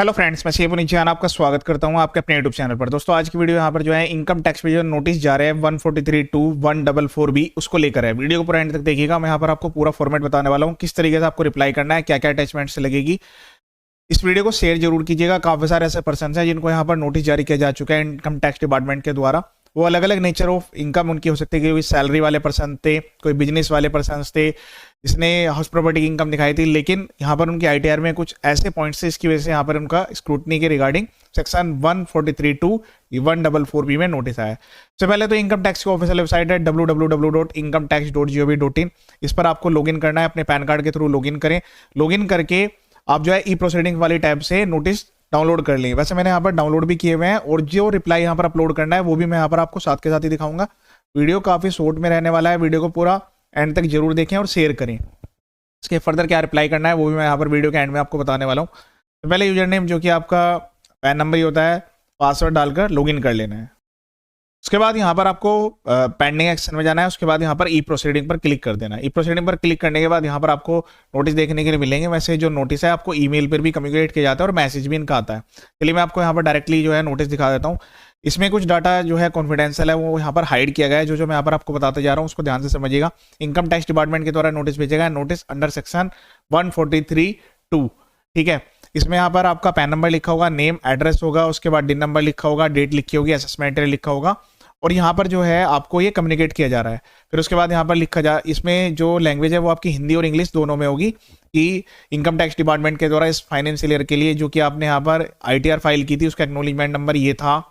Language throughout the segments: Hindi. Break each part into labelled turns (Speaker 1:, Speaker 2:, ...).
Speaker 1: हेलो फ्रेंड्स, मैं शिव निचान आपका स्वागत करता हूं आपके अपने यूट्यूब चैनल पर। दोस्तों आज की वीडियो यहां पर जो है इनकम टैक्स पे जो नोटिस जा रहे हैं 143 टू 144B उसको लेकर है। वीडियो को पूरा एंड तक देखिएगा। मैं यहां पर आपको पूरा फॉर्मेट बताने वाला हूं, किस तरीके से आपको रिप्लाई करना है, क्या क्या अटैचमेंट से लगेगी। इस वीडियो को शेयर जरूर कीजिएगा। काफी सारे ऐसे पर्सन हैं जिनको यहाँ पर नोटिस जारी किया जा चुका है इनकम टैक्स डिपार्टमेंट के द्वारा। वो अलग अलग नेचर ऑफ इनकम उनकी हो सकती है। कोई सैलरी वाले पर्सन थे, कोई बिजनेस वाले पर्सन थे, जिसने हाउस प्रॉपर्टी की इनकम दिखाई थी, लेकिन यहाँ पर उनकी आईटीआर में कुछ ऐसे पॉइंट्स थे इसकी वजह से यहाँ पर उनका स्क्रूटनी के रिगार्डिंग सेक्शन 143 टू 144B में नोटिस आया। सबसे पहले तो इनकम टैक्स की ऑफिशियल वेबसाइट है www.incometax.gov.in। इस पर आपको लॉगिन करना है, अपने पैन कार्ड के थ्रू लॉगिन करें। लॉगिन करके आप जो है ई प्रोसीडिंग वाली टैब से नोटिस डाउनलोड कर लें। वैसे मैंने यहाँ पर डाउनलोड भी किए हुए हैं और जो रिप्लाई यहाँ पर अपलोड करना है वो भी मैं यहाँ पर आपको साथ के साथ ही दिखाऊंगा। वीडियो काफी शॉर्ट में रहने वाला है, वीडियो को पूरा एंड तक जरूर देखें और शेयर करें। इसके फर्दर क्या रिप्लाई करना है वो भी मैं यहाँ पर वीडियो के एंड में आपको बताने वाला हूँ। तो पहले यूजर नेम जो कि आपका पैन नंबर ही होता है, पासवर्ड डालकर लॉगिन कर लेना है। उसके बाद यहाँ पर आपको पेंडिंग एक्शन में जाना है। उसके बाद यहाँ पर ई प्रोसीडिंग पर क्लिक कर देना है। ई प्रोसीडिंग पर क्लिक करने के बाद यहाँ पर आपको नोटिस देखने के लिए मिलेंगे। वैसे जो नोटिस है आपको ईमेल पर भी कम्युनिकेट किया जाता है और मैसेज भी इनका आता है। चलिए मैं आपको यहाँ पर डायरेक्टली जो है नोटिस दिखा देता हूँ। इसमें कुछ डाटा जो है कॉन्फिडेंशियल है वो यहाँ पर हाइड किया गया है। जो मैं यहाँ पर आपको बताते जा रहा हूँ उसको ध्यान से समझिएगा। इनकम टैक्स डिपार्टमेंट के द्वारा नोटिस भेजा गया है, नोटिस अंडर सेक्शन 143(2). ठीक है, इसमें यहाँ पर आपका पैन नंबर लिखा होगा, नेम एड्रेस होगा, उसके बाद डिन नंबर लिखा होगा, डेट लिखी होगी, असेसमेंट लिखा होगा और यहाँ पर जो है आपको ये कम्युनिकेट किया जा रहा है। फिर उसके बाद यहाँ पर लिखा जा, इसमें जो लैंग्वेज है वो आपकी हिंदी और इंग्लिश दोनों में होगी कि इनकम टैक्स डिपार्टमेंट के द्वारा इस फाइनेंशियल ईयर के लिए जो कि आपने यहाँ पर आईटीआर फाइल की थी उसका एक्नॉलेजमेंट नंबर ये था।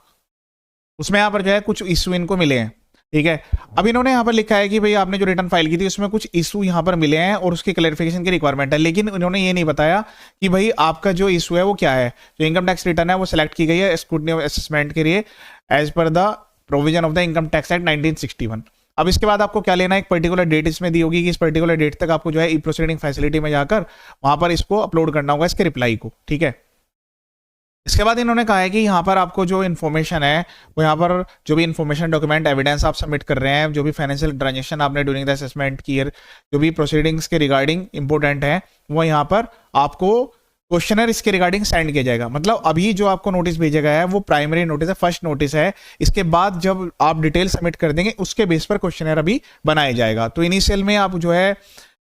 Speaker 1: उसमें यहाँ पर जो है कुछ इशू इनको मिले हैं। ठीक है, अब इन्होंने यहाँ पर लिखा है कि भाई आपने जो रिटर्न फाइल की थी उसमें कुछ इशू यहाँ पर मिले हैं और उसकी क्लैरिफिकेशन की रिक्वायरमेंट है, लेकिन इन्होंने ये नहीं बताया कि भाई आपका जो इशू है वो क्या है। जो इनकम टैक्स रिटर्न है वो सिलेक्ट की गई है स्क्रूटनी असेसमेंट के लिए as per the provision of the income tax act 1961। अब इसके बाद आपको क्या लेना है, एक पर्टिकुलर डेट इसमें दी होगी कि इस पर्टिकुलर डेट तक आपको जो है ई प्रोसीडिंग फैसिलिटी में जाकर वहां पर इसको अपलोड करना होगा, इसके रिप्लाई को। ठीक है, इसके बाद इन्होंने कहा है कि यहाँ पर आपको जो इन्फॉर्मेशन है वो यहाँ पर जो भी इन्फॉर्मेशन डॉक्यूमेंट एविडेंस आप सबमिट कर रहे हैं, जो भी फाइनेंशियल ट्रांजेक्शन आपने ड्यूरिंग द असेसमेंट की ईयर जो भी प्रोसीडिंग्स के रिगार्डिंग इंपॉर्टेंट है वो यहाँ पर आपको क्वेश्चनर इसके रिगार्डिंग सेंड किया जाएगा। मतलब अभी जो आपको नोटिस भेजा गया है वो प्राइमरी नोटिस है, फर्स्ट नोटिस है। इसके बाद जब आप डिटेल सबमिट कर देंगे उसके बेस पर क्वेश्चनर अभी बनाया जाएगा। तो इनिशियल में आप जो है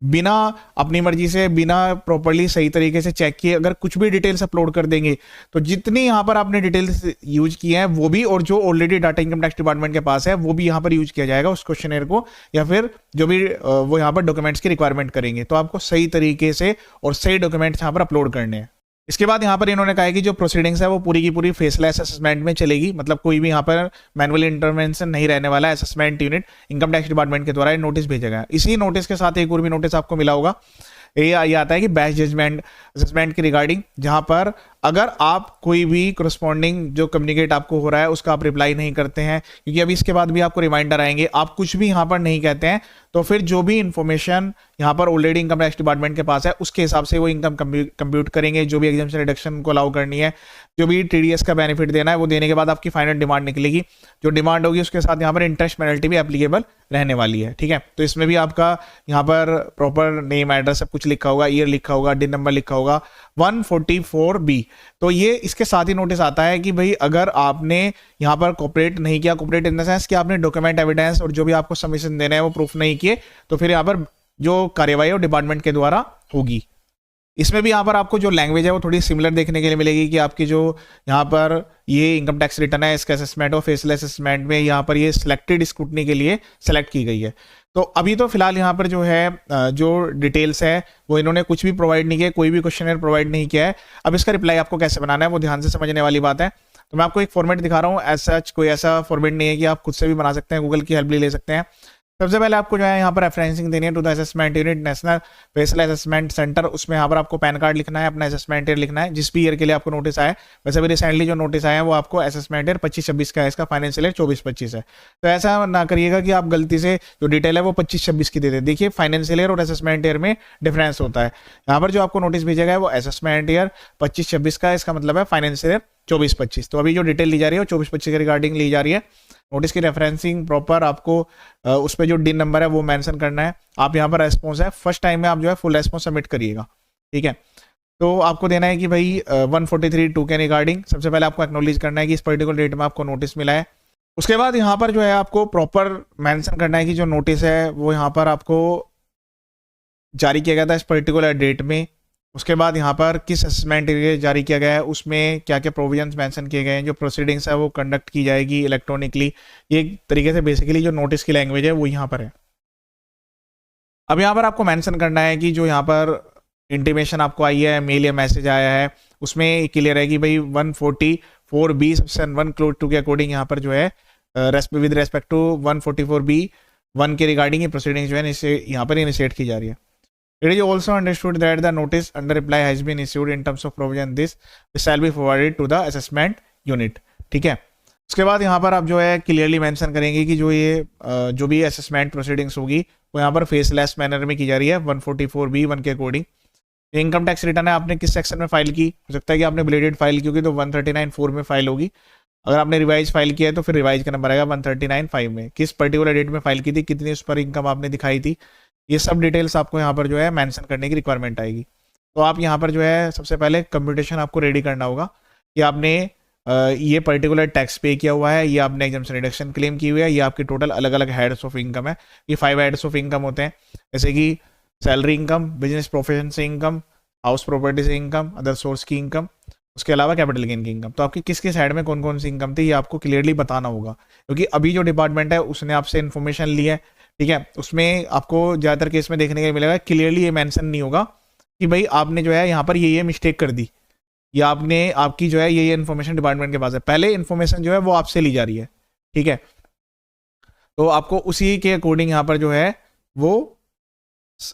Speaker 1: बिना अपनी मर्जी से, बिना प्रॉपर्ली सही तरीके से चेक किए अगर कुछ भी डिटेल्स अपलोड कर देंगे तो जितनी यहाँ पर आपने डिटेल्स यूज किए हैं वो भी, और जो already data income tax department के पास है वो भी यहाँ पर यूज किया जाएगा उस क्वेश्चनर को, या फिर जो भी वो यहाँ पर डॉक्यूमेंट्स की रिक्वायरमेंट करेंगे। तो आपको सही तरीके से और सही डॉक्यूमेंट्स यहाँ पर अपलोड करने हैं। इसके बाद यहाँ पर इन्होंने कहा है कि जो प्रोसीडिंग्स है वो पूरी की पूरी फेसलेस असेसमेंट में चलेगी। मतलब कोई भी यहाँ पर मैनुअल इंटरवेंशन नहीं रहने वाला है। Assessment unit income tax department के द्वारा नोटिस भेजा गया। इसी नोटिस के साथ एक और भी नोटिस आपको मिला होगा, ये आता है कि बैच जजमेंट असेसमेंट की रिगार्डिंग, जहां पर अगर आप कोई भी करस्पॉन्डिंग जो कम्युनिकेट आपको हो रहा है उसका आप रिप्लाई नहीं करते हैं, क्योंकि अभी इसके बाद भी आपको रिमाइंडर आएंगे, आप कुछ भी यहाँ पर नहीं कहते हैं तो फिर जो भी इंफॉर्मेशन यहाँ पर ऑलरेडी इनकम टैक्स डिपार्टमेंट के पास है उसके हिसाब से वो इनकम कंप्यूट करेंगे। जो भी एग्जाम्पशन रिडक्शन को अलाउ करनी है, जो भी टीडीएस का बेनिफिट देना है वो देने के बाद आपकी फाइनल डिमांड निकलेगी। जो डिमांड होगी उसके साथ यहाँ पर इंटरेस्ट पेनल्टी भी एप्लीकेबल रहने वाली है। ठीक है, तो इसमें भी आपका यहाँ पर प्रॉपर नेम एड्रेस सब कुछ लिखा होगा, ईयर लिखा होगा, डिन नंबर लिखा होगा, 144B। तो ये इसके साथ ही नोटिस आता है कि भाई अगर आपने यहाँ पर कोऑपरेट नहीं किया, कोऑपरेट इन द सेंस कि आपने डॉक्यूमेंट एविडेंस और जो भी आपको सबमिशन देना है वो प्रूफ नहीं किए, तो फिर यहाँ पर जो कार्यवाही है डिपार्टमेंट के द्वारा होगी। इसमें भी यहाँ पर आपको जो लैंग्वेज है वो थोड़ी सिमिलर देखने के लिए मिलेगी कि आपकी जो यहाँ पर ये इनकम टैक्स रिटर्न है इसका असेसमेंट और फेसलेस असेसमेंट में यहाँ पर ये सिलेक्टेड स्क्रूटनी के लिए सेलेक्ट की गई है। तो अभी तो फिलहाल यहाँ पर जो है जो डिटेल्स है वो इन्होंने कुछ भी प्रोवाइड नहीं किया, कोई भी क्वेश्चनर प्रोवाइड नहीं किया है। अब इसका रिप्लाई आपको कैसे बनाना है वो ध्यान से समझने वाली बात है। तो मैं आपको एक फॉर्मेट दिखा रहा हूँ। ऐसा कोई ऐसा फॉर्मेट नहीं है कि आप खुद से भी बना सकते हैं, गूगल की हेल्प भी ले सकते हैं। सबसे पहले आपको जो है यहाँ पर रेफरेंसिंग देनी है to the assessment unit national faceless assessment centre. उसमें यहाँ पर आपको पैन कार्ड लिखना है, अपना असेसमेंट ईयर लिखना है, जिस भी ईयर के लिए आपको नोटिस आया। वैसे भी रिसेंटली जो नोटिस आया है वो आपको असेसमेंट ईयर 25-26 का है, इसका फाइनेंशियल ईयर 24-25 है। तो ऐसा ना करिएगा कि आप गलती से जो डिटेल है वो 25-26 की दे दें। देखिए फाइनेंशियल ईयर और असेसमेंट ईयर में डिफरेंस होता है। यहाँ पर जो आपको नोटिस भेजा गया है वो असेसमेंट ईयर 25-26 का है, इसका मतलब है फाइनेंशियल ईयर 24-25। तो अभी जो डिटेल ली जा रही है वो 24-25 के रिगार्डिंग ली जा रही है। नोटिस की रेफरेंसिंग प्रॉपर आपको उस पर जो डिन नंबर है वो मेंशन करना है। आप यहाँ पर रेस्पॉन्स है फर्स्ट टाइम में आप जो है फुल रेस्पॉन्स सबमिट करिएगा। ठीक है, तो आपको देना है कि भाई 143(2) के रिगार्डिंग सबसे पहले आपको एक्नॉलेज करना है कि इस पर्टिकुलर डेट में आपको नोटिस मिला है। उसके बाद यहाँ पर जो है आपको प्रॉपर मेंशन करना है कि जो नोटिस है वो यहाँ पर आपको जारी किया गया था इस पर्टिकुलर डेट में। उसके बाद यहाँ पर किस असेसमेंट के लिए जारी किया गया है, उसमें क्या क्या प्रोविजंस मेंशन किए गए हैं, जो प्रोसीडिंग्स है वो कंडक्ट की जाएगी इलेक्ट्रॉनिकली। ये एक तरीके से बेसिकली जो नोटिस की लैंग्वेज है वो यहाँ पर है। अब यहाँ पर आपको मेंशन करना है कि जो यहाँ पर इंटीमेशन आपको आई है, मेल या मैसेज आया है, उसमें क्लियर है कि भाई 144B सेक्शन 1 क्लोज 2 के अकॉर्डिंग यहाँ पर जो है विद रेस्पेक्ट टू 144B(1) के रिगार्डिंग ये प्रोसीडिंग जो है इसे यहाँ पर इनिशिएट की जा रही है। It is also understood that the notice under reply has been issued in terms of provision this shall be forwarded to the assessment unit। ठीक है, उसके बाद यहाँ पर आप जो है क्लियरली मेंशन करेंगे कि जो भी असेसमेंट प्रोसीडिंग्स होगी वो यहाँ पर फेसलेस मैनर में की जा रही है 144B(1) के अकॉर्डिंग। इनकम टैक्स रिटर्न है आपने किस सेक्शन में फाइल की, हो सकता है कि आपने ब्लेडेड फाइल की होगी तो 139(4) में फाइल होगी। अगर आपने रिवाइज फाइल किया है तो फिर रिवाइज का नंबर आएगा 139(5) में। किस पर्टिकुलर डेट में फाइल की थी, कितनी उस पर इनकम आपने दिखाई थी, ये सब डिटेल्स आपको यहाँ पर जो है मेंशन करने की रिक्वायरमेंट आएगी। तो आप यहाँ पर जो है सबसे पहले कंप्यूटेशन आपको रेडी करना होगा कि आपने ये पर्टिकुलर टैक्स पे किया हुआ है, ये आपने एग्जम्पशन रिडक्शन क्लेम की हुई है, ये आपके टोटल अलग अलग हेड्स ऑफ इनकम है। ये 5 हेड्स ऑफ इनकम होते हैं, जैसे कि सैलरी इनकम, बिजनेस प्रोफेशन से इनकम, हाउस प्रॉपर्टी से इनकम, अदर सोर्स की इनकम, उसके अलावा कैपिटल गेन की इनकम। तो आपकी किस किस साइड में कौन कौन सी इनकम थी ये आपको क्लियरली बताना होगा, क्योंकि अभी जो डिपार्टमेंट है उसने आपसे इन्फॉर्मेशन ली है, ठीक है, उसमें आपको ज़्यादातर केस में देखने के लिए मिलेगा क्लियरली ये मेंशन नहीं होगा कि भाई आपने जो है यहाँ पर ये मिस्टेक कर दी, या आपकी जो है ये इन्फॉर्मेशन डिपार्टमेंट के पास है। पहले इन्फॉर्मेशन जो है वो आपसे ली जा रही है, ठीक है, तो आपको उसी के अकॉर्डिंग यहाँ पर जो है वो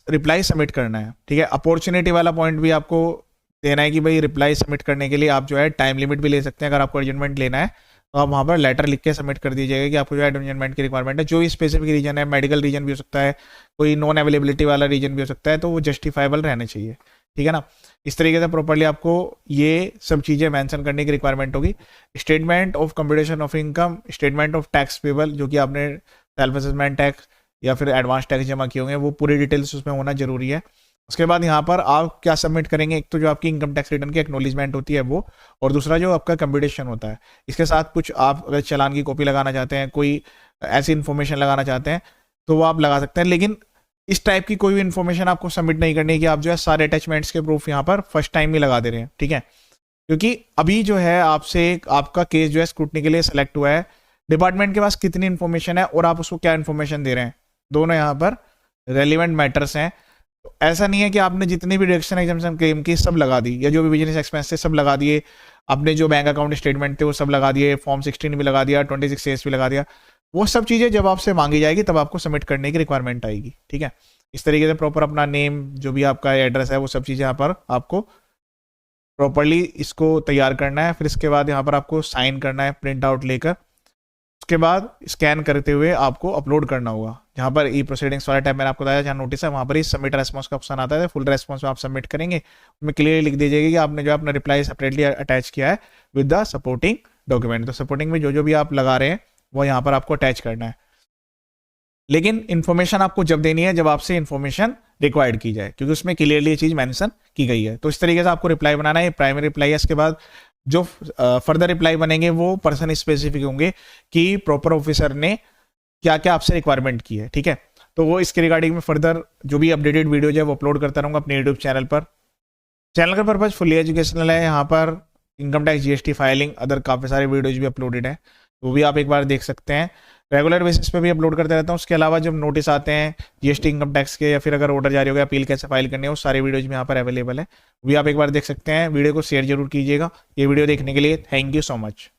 Speaker 1: रिप्लाई सबमिट करना है। ठीक है, अपॉर्चुनिटी वाला पॉइंट भी आपको देना है कि भाई रिप्लाई सबमिट करने के लिए आप जो है टाइम लिमिट भी ले सकते हैं। अगर आपको अर्जेंटमेंट लेना है तो आप वहाँ पर लेटर लिख के सबमिट कर दीजिएगा कि आपको जो है अर्जेंटमेंट की रिक्वायरमेंट है। जो भी स्पेसिफिक रीजन है, मेडिकल रीजन भी हो सकता है, कोई नॉन अवेलेबिलिटी वाला रीजन भी हो सकता है, तो वो जस्टिफाइबल रहने चाहिए। ठीक है ना, इस तरीके से प्रॉपर्ली आपको ये सब चीज़ें मेंशन करने की रिक्वायरमेंट होगी। Statement of computation of income, statement of tax payable, जो कि आपने सेल्फ असेसमेंट टैक्स या फिर एडवांस टैक्स जमा किए होंगे, वो पूरी डिटेल्स उसमें होना जरूरी है। उसके बाद यहाँ पर आप क्या सबमिट करेंगे, एक तो जो आपकी इनकम टैक्स रिटर्न की एक्नॉलेजमेंट होती है वो, और दूसरा जो आपका कंप्यूटेशन होता है। इसके साथ कुछ आप अगर चालान की कॉपी लगाना चाहते हैं, कोई ऐसी इन्फॉर्मेशन लगाना चाहते हैं तो वो आप लगा सकते हैं, लेकिन इस टाइप की कोई भी इन्फॉर्मेशन आपको सबमिट नहीं करनी है कि आप जो है सारे अटैचमेंट्स के प्रूफ यहाँ पर फर्स्ट टाइम ही लगा दे रहे हैं। ठीक है, क्योंकि अभी जो है आपका केस जो है स्क्रूटनी के लिए सेलेक्ट हुआ है, डिपार्टमेंट के पास कितनी इन्फॉर्मेशन है और आप उसको क्या इन्फॉर्मेशन दे रहे हैं, दोनों यहाँ पर रेलिवेंट मैटर्स हैं। तो ऐसा नहीं है कि आपने जितनी भी डिडक्शन एग्जाम्पशन क्लेम की सब लगा दी, या जो भी बिजनेस एक्सपेंस थे सब लगा दिए, आपने जो बैंक अकाउंट स्टेटमेंट थे वो सब लगा दिए, फॉर्म 16 भी लगा दिया, 26A भी लगा दिया। वो सब चीज़ें जब आपसे मांगी जाएगी तब आपको सबमिट करने की रिक्वायरमेंट आएगी। ठीक है, इस तरीके से प्रॉपर अपना नेम, जो भी आपका एड्रेस है, वो सब चीज़ें यहाँ पर आपको प्रॉपरली इसको तैयार करना है। फिर इसके बाद यहाँ पर आपको साइन करना है प्रिंट आउट लेकर, उसके बाद स्कैन करते हुए आपको अपलोड करना होगा। जहाँ पर ई प्रोसीडिंग्स वाला टैब मैंने आपको बताया, जहाँ नोटिस है वहाँ पर ही सबमिट रेस्पॉन्स का ऑप्शन आता है। फुल रेस्पॉन्स में आप सबमिट करेंगे, उसमें क्लियरली लिख दीजिएगा कि आपने जो अपना रिप्लाई सेपरेटली अटैच किया है विद द सपोर्टिंग डॉक्यूमेंट। तो सपोर्टिंग में जो भी आप लगा रहे हैं वो यहाँ पर आपको अटैच करना है, लेकिन इन्फॉर्मेशन आपको जब देनी है जब आपसे इन्फॉर्मेशन रिक्वायर्ड की जाए, क्योंकि उसमें क्लियरली ये चीज़ मेंशन की गई है। तो इस तरीके से आपको रिप्लाई बनाना है, ये प्राइमरी रिप्लाई है। इसके बाद जो फर्दर रिप्लाई बनेंगे वो पर्सन स्पेसिफिक होंगे कि प्रॉपर ऑफिसर ने क्या क्या आपसे रिक्वायरमेंट की है। ठीक है, तो वो इसके रिगार्डिंग में फर्दर जो भी अपडेटेड वीडियो है वो अपलोड करता रहूँगा अपने यूट्यूब चैनल पर। चैनल का पर्पज फुली एजुकेशनल है, यहाँ पर income tax, GST filing, other काफ़ी सारे वीडियोज भी अपलोडेड हैं, वो भी आप एक बार देख सकते हैं। रेगुलर बेसिस पे भी अपलोड करते रहता हूँ। उसके अलावा जब नोटिस आते हैं GST इनकम टैक्स के, या फिर अगर ऑर्डर जारी हो गया, अपील कैसे फाइल करनी है, वो सारे वीडियोज भी यहाँ पर अवेलेबल है, वो भी आप एक बार देख सकते हैं। वीडियो को शेयर जरूर कीजिएगा। ये वीडियो देखने के लिए थैंक यू सो मच।